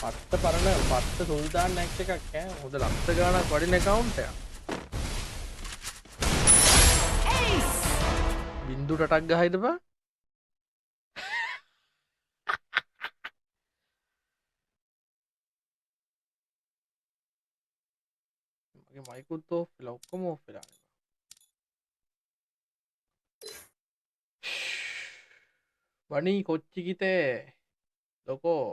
පත්ත පරණ පත්ත සුල්තාන් නැක්ස් එකක් ඈ හොඳ ලක්ෂ ගාණක් වටින account එකක්. බින්දුවට ටක් ගහයිද බා? මගේ මයිකුත් ඕෆ් වෙලා ඔක්කොම ඕෆ් වෙලා. වනි කොච්චිකිතේ ලොකෝ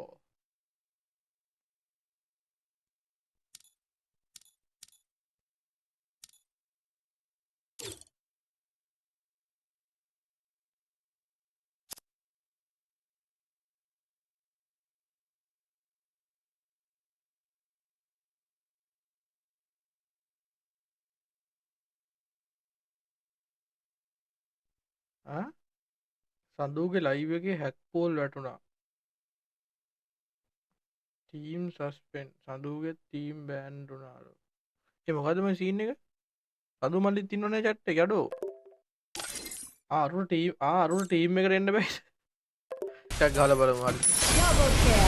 සඳුගේ ලයිව් එකේ හැක් පෝල් වැටුණා. ටීම් සස්පෙන්ඩ් සඳුගේ ටීම් බෑන්ඩ් වුණාලු. ඒ මොකද්ද මේ සීන් එක? සඳු මල්ලිත් ඉන්නවනේ chat එකේ අඩෝ. අරුණ ටීම් එකට එන්න බෑ. ටක් ගහලා බලමු හරි. Double kill.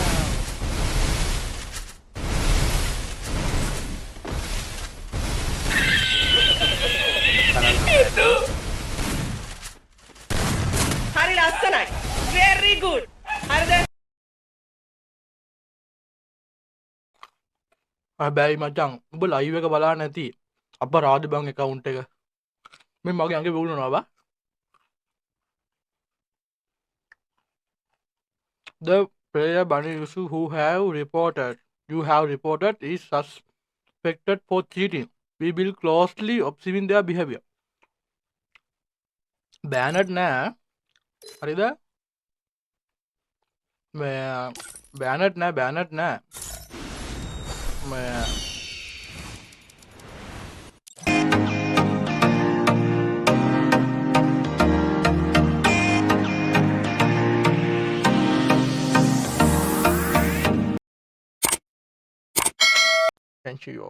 හරි ලස්සනයි. very good. හරිද? හැබැයි මචං උඹ ලයිව් එක බලන්න නැති අපරාධ බං account එක. මේ මගේ අඟේ වුණනවා බා. The player bunny issue who you have reported is suspected for cheating. We will closely observe their behavior. බෑනට් නෑ හරිද? බෑනට් නෑ thank you.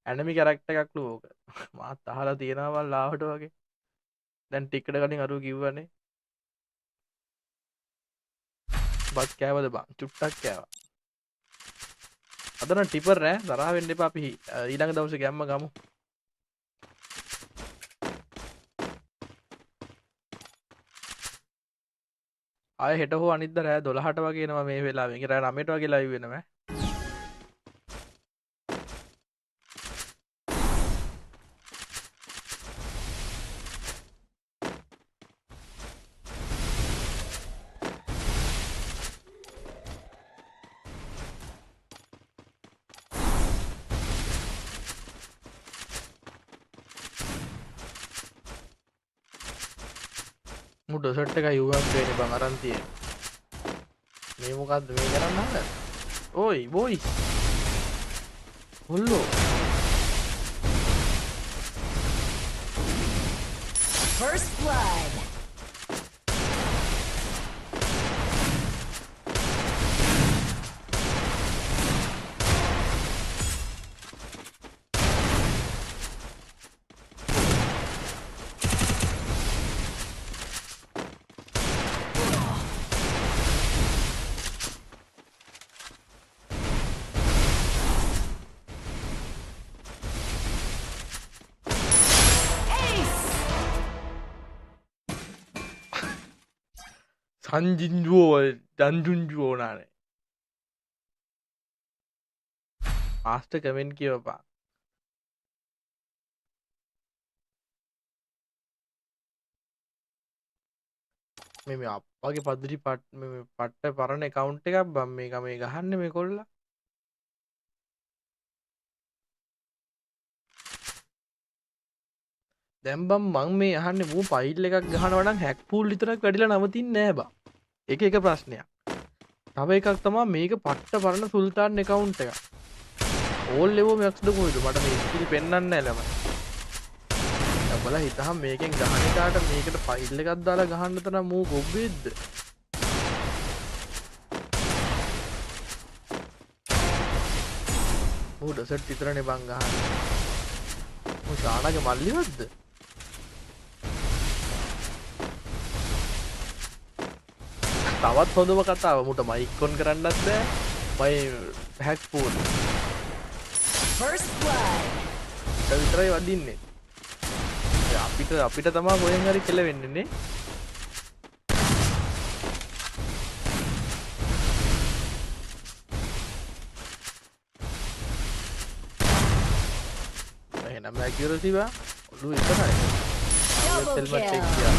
ඇනමි කැරක්ටර් එකක් ලු ඕක. මාත් අහලා තියෙනවා මම ලාවට වගේ. දැන් ටිකට කලින් අරුව කිව්වනේ. බත් කෑවද බං? චුට්ටක් කෑවා. අද නම් ටිපර් නෑ. තරහ වෙන්න එපා අපි ඊළඟ දවසේ ගැම්ම ගමු. ආයෙ හෙට හෝ අනිද්දා රෑ 12ට වගේ එනවා මේ වෙලාවෙ. ඒක රෑ 9ට වගේ ලයිව් වෙනවා. මුඩ සෙට් එකයි UF වෙන්නේ බං අරන් තියෙන්නේ. මේ මොකද්ද මේ කරන්න හදන්නේ? ඕයි බොයිස්. හොල්ලෝ. First blood. ජන්ජුන්ජුවෝ නානේ. මාස්ටර් කමෙන්ට් කියවපා. මේ අප්පගේ පදිරි පට්ට පරණ account එකක් බම් මේක මේ ගහන්නේ මේ කොල්ලා. දැන් බම් මං මේ අහන්නේ මූ ෆයිල් එකක් ගහනවා නම් හැක් පූල් විතරක් වැඩිලා නවතින්නේ නෑ බා. එක ප්‍රශ්නයක්. තව එකක් තමයි මේක පට්ට පරණ සුල්තාන් account එකක්. ඕල් ලෙවල් මැක්ස්ද කොයිද මට මේ ස්කිල් පෙන්වන්නේ නැහැ ළමයි. ඔබලා හිතහම මේකෙන් ගහන එකට මේකට ෆයිල් එකක් දාලා ගහන්න තරම් මූ ගොබ්බෙද්ද? මූ ඩසට් විතරනේ බං ගහන්නේ. මූ ශානාගේ මල්ලිවත්ද? තවත් හොඳම කතාව මුට මයික් ඔන් කරන්නත් බෑ මයි හැක් පූල් First blood. විතරයි වදින්නේ අපිට තමා ගොයෙන් හරි කෙල වෙන්නන්නේ එහෙනම් ඇකියුරසිවා ඔලු ඉතරයි සෙල්මට් එක් කියා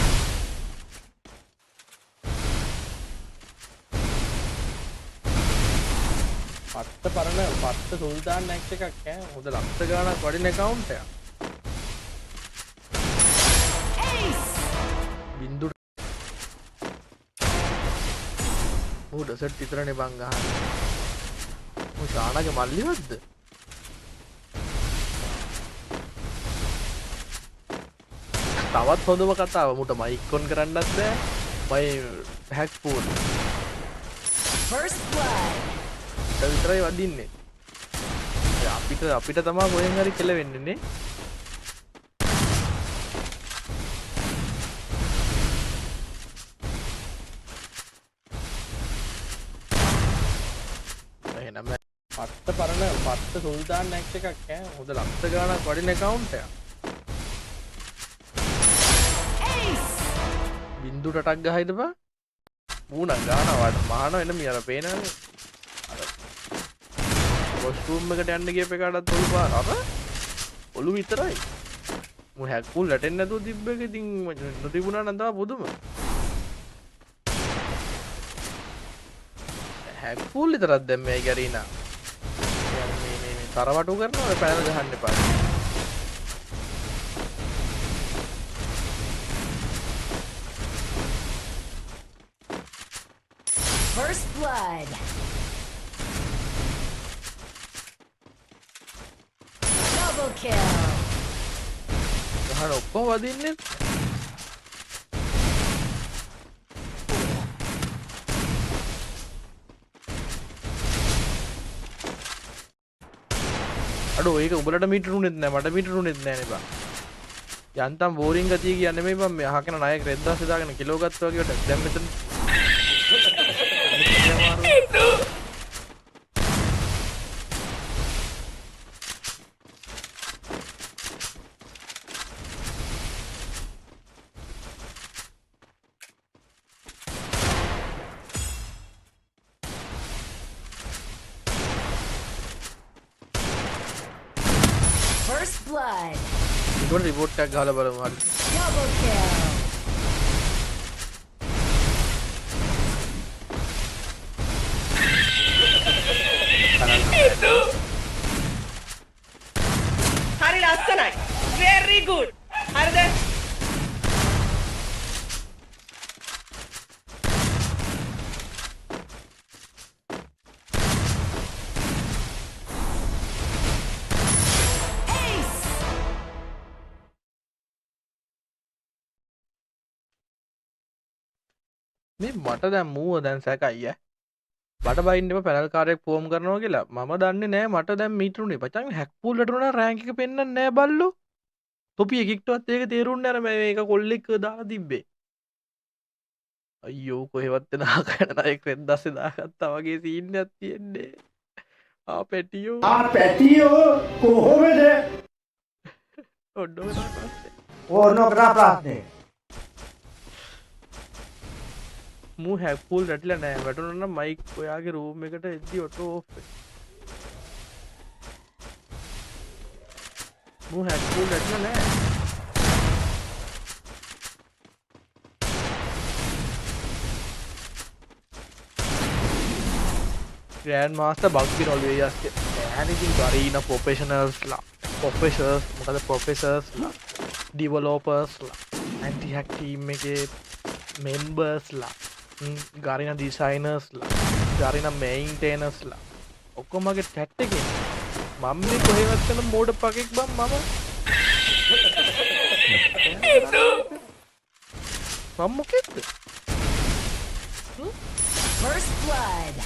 පත්ත පරණ පත්ත සුල්තාන් නැක්ෂ එකක් ඈ හොඳ ලක්ෂ ගාණක් වටින account එකක් බින්දු ඌ ඩසට් විතරනේ බං ගහන්නේ ඌ ශානගේ මල්ලිවත්ද තවත් හොඳම කතාව මුට මයික් ඔන් කරන්නත් බෑ මයි හැක් පූල් First blood. විතරයි වදින්නේ අපිට තමා ගොයෙන් හරි කෙල වෙන්නන්නේ එහෙනම් පත්ත පරණ පත්ත සුල්තාන් නැක්ෂ එකක් ඈ හොඳ ලක්ෂ ගාණක් වටින account එකක් බින්දු ටටක් ගහයිද බා මූණ ගානවට මහන එන මියර පේනවනේ වොෂ්රූම් එකට යන්න ගියප එකටත් ඔලු පාර අර ඔලු විතරයි මු හැක් පූල් වැටෙන්නේ නැතුව තිබ්බ එක ඉතින් නොතිබුණා නම් තමයි පුදුම හැක් පූල් විතරක් දැන් මේ ගැරීනා මේ තරවටු කරනවා ඔය පැනල ගහන්න එපා First blood. Double kill. ගහන ඔක්කොම වදින්නේ අඩෝ ඒක උඹලට මීටර උනෙත් නෑ මට මීටර උනෙත් නෑ නේ බං යන්තම් බෝරින් ගතිය කියන්නේ මේ බං මේ අහකන ණයක් රෙද්දාස් දාගෙන කිලෝ ගත්තා වගේ වට දැන් මෙතන First blood. ඒකට රිපෝට් එකක් ගහලා බලමු හරි Double kill. හරි ලස්සනයි very good හරිද මේ මට දැන් මූව දැන් සැකයි බඩ බයින්නෙම පැනල් කාර්යයක් ෆෝම් කරනවා කියලා මම දන්නේ නෑ මට දැන් මීටරුනේ බචන් හැක් පූල් වලට උනා රෑන්ක් එක පෙන්නන්නේ නෑ බල්ලෝ තොපි එකෙක්ටවත් ඒක තේරුන්නේ නෑ මේක කොල්ලෙක් දාලා තිබ්බේ අයියෝ කොහෙවත් නා කන නායක රෙද්දාස්සේ දාගත්තා වගේ සීන් එකක් තියෙන්නේ පැටියෝ කොහොමද ඔඩෝ ඕනෝ කරා ප්‍රශ්නේ මූ හැක් පූල් රැටිලා නෑ වැටුණා නම් මයික් ඔයාගේ රූම් එකට එද්දි ඔටෝ ඔෆ් මූ හැක් පූල් රැටිලා නෑ Grand Master bug been always anything Garena professionals la professors la developers la anti-hack team එකේ members la Garena designers la Garena maintainers la ඔක්කොමගේ chat එකේ මම මේ කොහෙවත් යන මෝඩ පකෙක් බම් මම මොකෙක්ද First blood.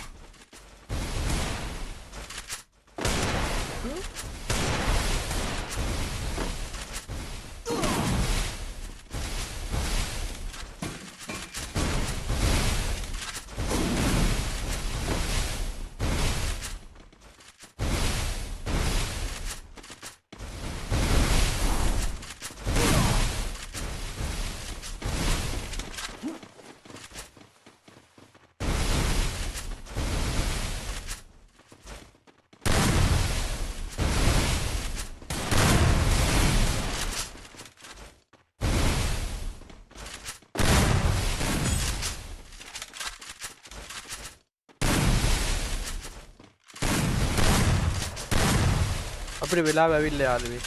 අපිට වෙලාව ඇවිල්ලා යාළුවේ.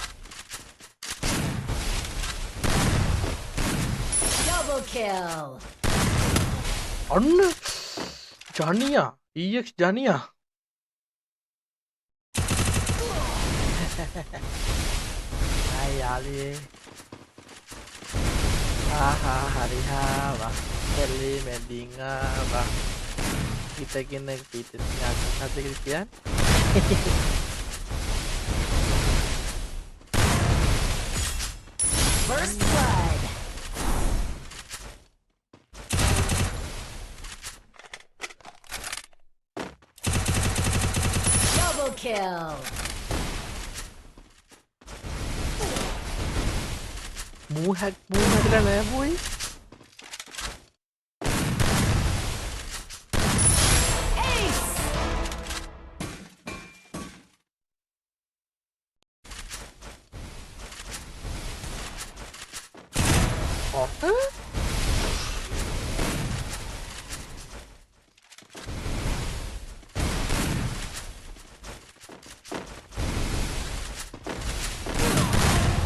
Double kill. අන්න ජනියා EX ජනියා. Hai යාළුවේ. හරි හාවා. එලි මැදින් ආවා. හිතගෙන පිටින් යන්නත් කියන්නේ. First blood. Double kill. මූ හැදලා නෑ බොයි. Ace.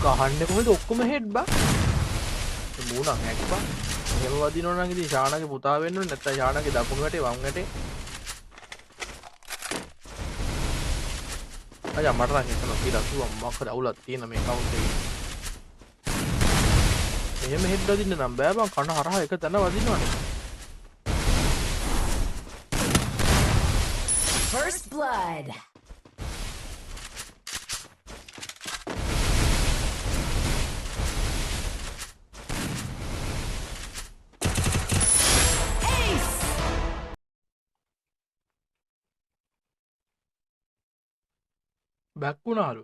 ගහන්න කොහෙද ඔක්කොම හෙඩ් බා. මූණක් හැක් බා. එහෙම වදිනෝ නම් ඉතින් ශානගේ පුතා වෙන්න ඕනේ නැත්නම් ශානගේ දකුණු වැටේ වම් වැටේ. අයියා මට නම් හිතෙනවා කියලා කිව්වා මොකක්ද අවුලක් තියෙන මේ කවුන්ට් එකේ. එහෙම හෙඩ් වදින්න නම් බෑ බං කන හරහා එක තැන වදිනවනේ. First blood. Ace. බැක් වුණාලු.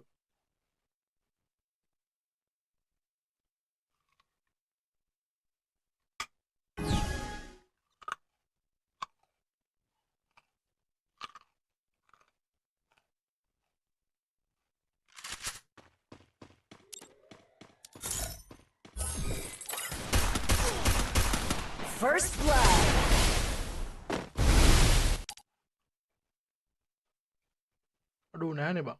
First blood. අඩු නෑනේ බං.